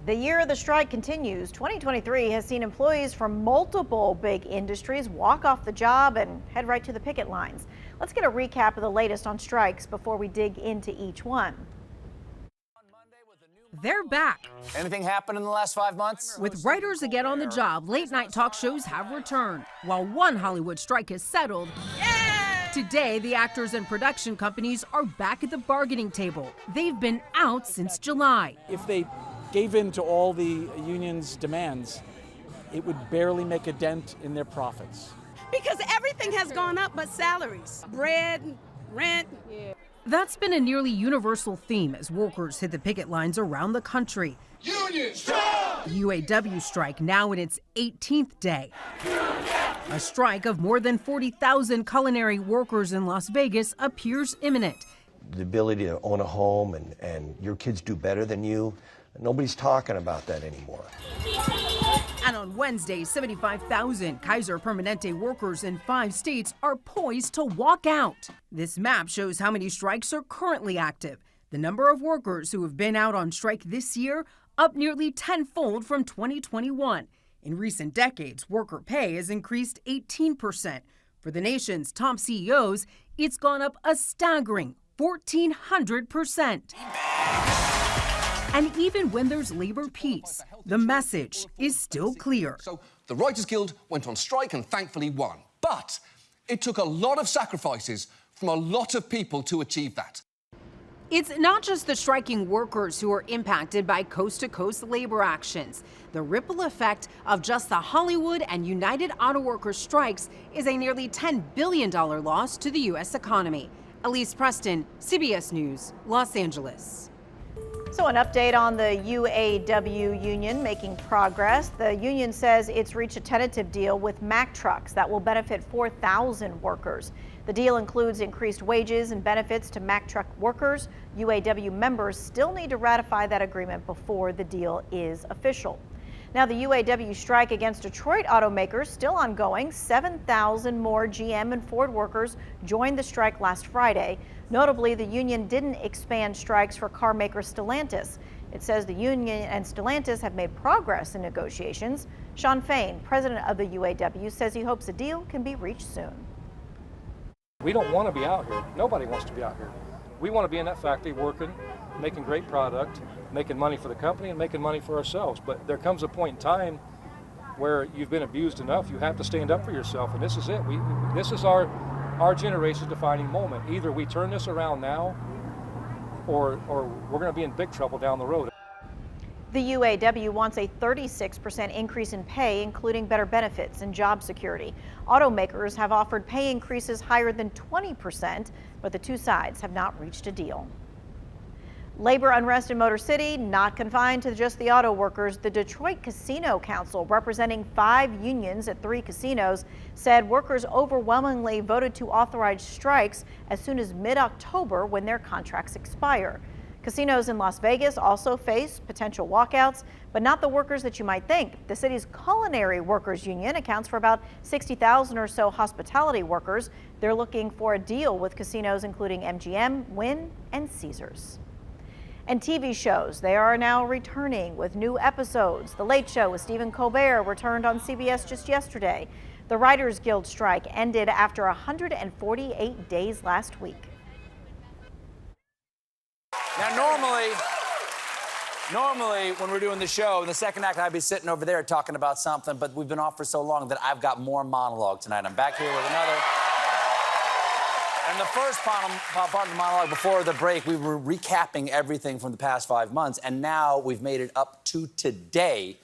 The year of the strike continues. 2023 has seen employees from multiple big industries walk off the job and head right to the picket lines. Let's get a recap of the latest on strikes before we dig into each one. They're back. Anything happened in the last 5 months? With writers again on the job, late night talk shows have returned. While one Hollywood strike is settled, today the actors and production companies are back at the bargaining table. They've been out since July. If they gave in to all the union's demands, it would barely make a dent in their profits. Because everything has gone up but salaries, bread, rent. That's been a nearly universal theme as workers hit the picket lines around the country. Union strike! UAW strike now in its 18th day. A strike of more than 40,000 culinary workers in Las Vegas appears imminent. The ability to own a home and your kids do better than you, nobody's talking about that anymore. And on Wednesday, 75,000 Kaiser Permanente workers in 5 states are poised to walk out. This map shows how many strikes are currently active. The number of workers who have been out on strike this year up nearly tenfold from 2021. In recent decades, worker pay has increased 18%. For the nation's top CEOs, it's gone up a staggering 1,400%. And even when there's labor peace, the message is still clear. So the Writers Guild went on strike and thankfully won. But it took a lot of sacrifices from a lot of people to achieve that. It's not just the striking workers who are impacted by coast-to-coast labor actions. The ripple effect of just the Hollywood and United Auto Workers strikes is a nearly $10 billion loss to the U.S. economy. Elise Preston, CBS News, Los Angeles. So an update on the UAW union making progress. The union says it's reached a tentative deal with Mack Trucks that will benefit 4,000 workers. The deal includes increased wages and benefits to Mack Truck workers. UAW members still need to ratify that agreement before the deal is official. Now, the UAW strike against Detroit automakers still ongoing. 7,000 more GM and Ford workers joined the strike last Friday. Notably, the union didn't expand strikes for car maker Stellantis. It says the union and Stellantis have made progress in negotiations. Sean Fain, president of the UAW, says he hopes a deal can be reached soon. We don't want to be out here. Nobody wants to be out here. We want to be in that factory working, making great product, making money for the company and making money for ourselves. But there comes a point in time where you've been abused enough, you have to stand up for yourself. And this is it. This is our generation's defining moment. Either we turn this around now or we're going to be in big trouble down the road. The UAW wants a 36% increase in pay, including better benefits and job security. Automakers have offered pay increases higher than 20%, but the two sides have not reached a deal. Labor unrest in Motor City, not confined to just the auto workers. The Detroit Casino Council, representing 5 unions at 3 casinos, said workers overwhelmingly voted to authorize strikes as soon as mid-October when their contracts expire. Casinos in Las Vegas also face potential walkouts, but not the workers that you might think. The city's Culinary Workers Union accounts for about 60,000 or so hospitality workers. They're looking for a deal with casinos including MGM, Wynn, and Caesars. And TV shows, they are now returning with new episodes. The Late Show with Stephen Colbert returned on CBS just yesterday. The Writers Guild strike ended after 148 days last week. Now, normally when we're doing the show, in the second act, I'd be sitting over there talking about something, but we've been off for so long that I've got more monologue tonight. I'm back here with another. And the first part of the monologue before the break, we were recapping everything from the past 5 months, and now we've made it up to today.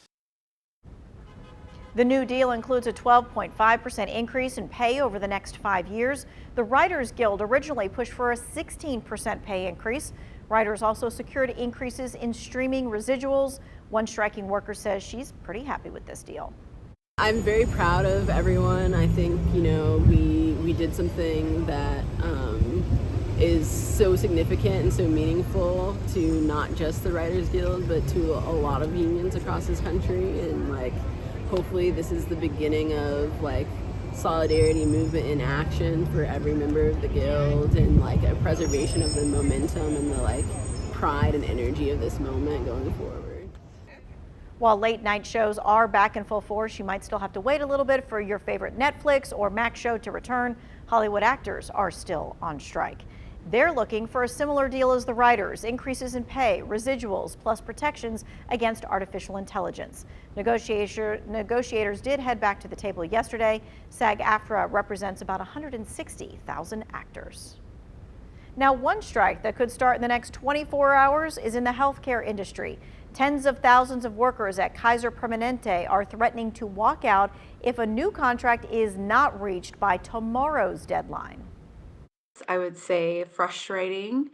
The new deal includes a 12.5% increase in pay over the next 5 years. The Writers Guild originally pushed for a 16% pay increase. Writers also secured increases in streaming residuals. One striking worker says she's pretty happy with this deal. I'm very proud of everyone. I think, we did something that is so significant and so meaningful to not just the Writers Guild, but to a lot of unions across this country. And hopefully this is the beginning of solidarity movement in action for every member of the Guild, and a preservation of the momentum and the pride and energy of this moment going forward. While late night shows are back in full force, you might still have to wait a little bit for your favorite Netflix or Max show to return. Hollywood actors are still on strike. They're looking for a similar deal as the writers: increases in pay, residuals, plus protections against artificial intelligence. Negotiators did head back to the table yesterday. SAG-AFTRA represents about 160,000 actors. Now, one strike that could start in the next 24 hours is in the healthcare industry. Tens of thousands of workers at Kaiser Permanente are threatening to walk out if a new contract is not reached by tomorrow's deadline. I would say frustrating,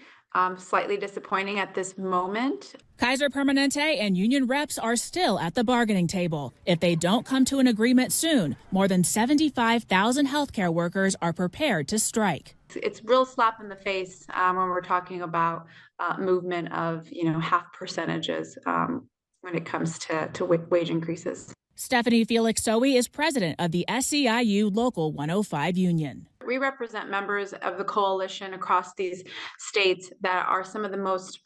slightly disappointing at this moment. Kaiser Permanente and union reps are still at the bargaining table. If they don't come to an agreement soon, more than 75,000 healthcare workers are prepared to strike. It's real slap in the face when we're talking about movement of, half percentages when it comes to wage increases. Stephanie Felix-Soe is president of the SEIU Local 105 union. We represent members of the coalition across these states that are some of the most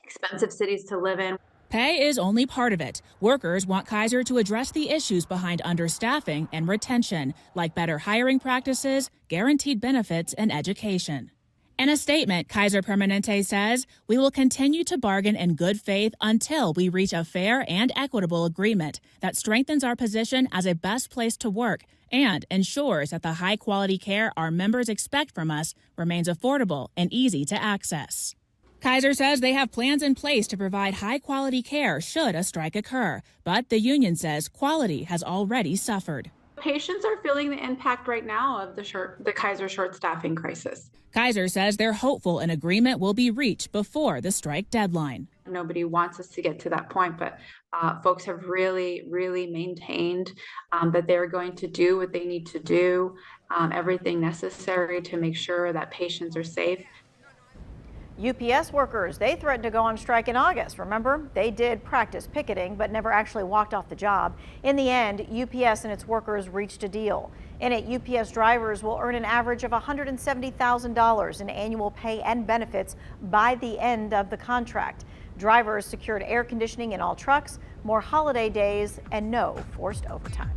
expensive cities to live in. Pay is only part of it. Workers want Kaiser to address the issues behind understaffing and retention, like better hiring practices, guaranteed benefits, and education. In a statement, Kaiser Permanente says, "We will continue to bargain in good faith until we reach a fair and equitable agreement that strengthens our position as a best place to work and ensures that the high-quality care our members expect from us remains affordable and easy to access." Kaiser says they have plans in place to provide high-quality care should a strike occur, but the union says quality has already suffered. Patients are feeling the impact right now of the Kaiser short staffing crisis. Kaiser says they're hopeful an agreement will be reached before the strike deadline. Nobody wants us to get to that point, but folks have really, really maintained that they're going to do what they need to do, everything necessary to make sure that patients are safe. UPS workers, they threatened to go on strike in August. Remember, they did practice picketing, but never actually walked off the job. In the end, UPS and its workers reached a deal. In it, UPS drivers will earn an average of $170,000 in annual pay and benefits by the end of the contract. Drivers secured air conditioning in all trucks, more holiday days, and no forced overtime.